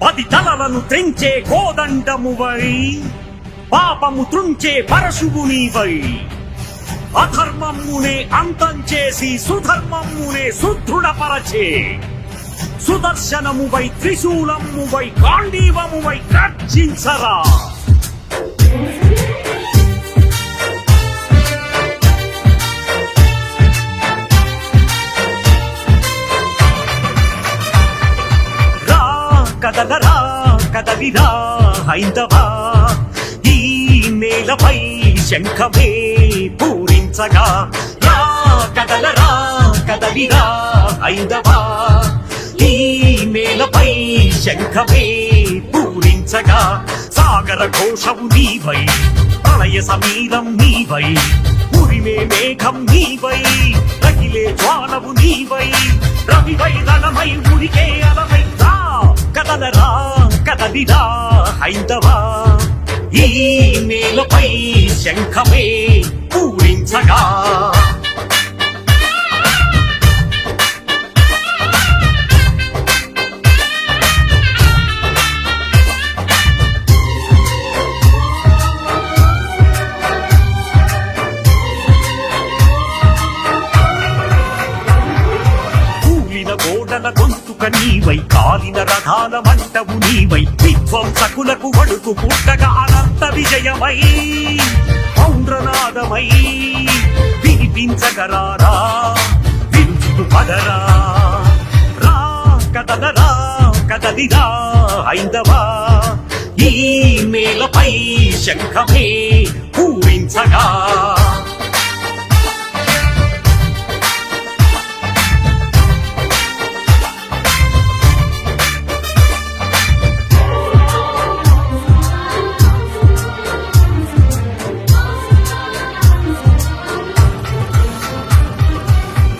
పది తలలను త్రెంచే కోదండమువై పాపము త్రుంచే పరశువునివై అధర్మమునే అంతం చేసి సుధర్మమునే సుదృఢపరచే సుదర్శనమువై త్రిశూలమువై గాంధీవమువై గర్జించరా. కదలరా కదలిరా హైందవా, ఈ నేలపై శంఖమే పూరించగా. రా కదలరా కదలిరా హైందవా, ఈ నేలపై శంఖమే పూరించగా. సాగర ఘోషము నీవై, ప్రళయ సమీరం నీవై, ఉరిమే మేఘం నీవై, రగిలే జ్వాలవు నీవై, రవివై రణమై ఉడికే అలవై. కదలరా కదలిరా హైందవా, ఈ నేలపై శంఖమే పూరించగా. గోడల గొంతుక నీవై, కాలిన రథాల మంటవు నీవై, విధ్వంసకులకు వడుకు పుట్టగా అనంత విజయమై పౌండ్రనాదమై వినిపించగరారా విరుచుకు పదరా. రా కదలరా కదలిరా హైందవా, ఈ నేలపై శంఖమే పూరించగా.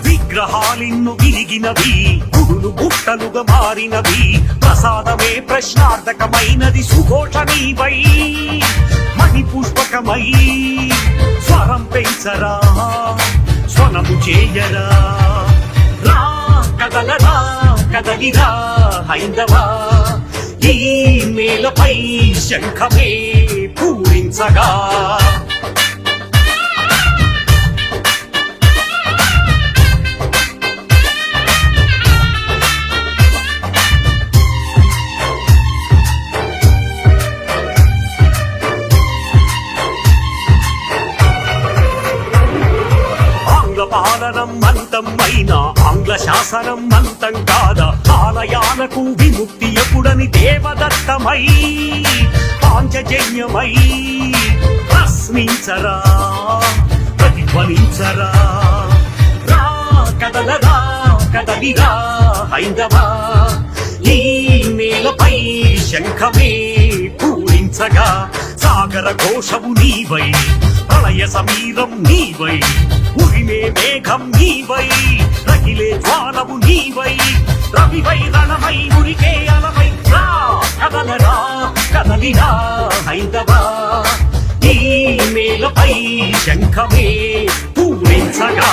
విగ్రహాలిన్ను విరిగినవి, గుడులు గుట్టలుగా మారినవి, ప్రసాదమే ప్రశ్నార్థకమైనది సుఘోష నీవై, మణిపుష్పకమై స్వరం పెంచరా స్వనము చేయరా. రా కదలరా కదలిరా హైందవా, ఈ నేలపై శంఖమే పూరించగా. పాలనం అంతం అయినా ఆంగ్ల శాసనం అంతం కాదా. ఆలయాలకు విముక్తి ఎప్పుడని దేవదత్తమై పాంచజన్యమై ప్రశ్నించరా ప్రతిఫలించరా. రా కదలరా కదలిరా హైందవా, ఈ నేలపై శంఖమే పూరించగా. సాగర ఘోషము నీవై, ప్రళయ సమీరం నీవై, ఉరిమే మేఘం నీవై, రగిలే జ్వాలవు నీవై, రవివై రణమై ఉరికే అలవై. రా కదలరా కదలిరా హైందవా, ఈ నేలపై శంఖమే పూరించగా.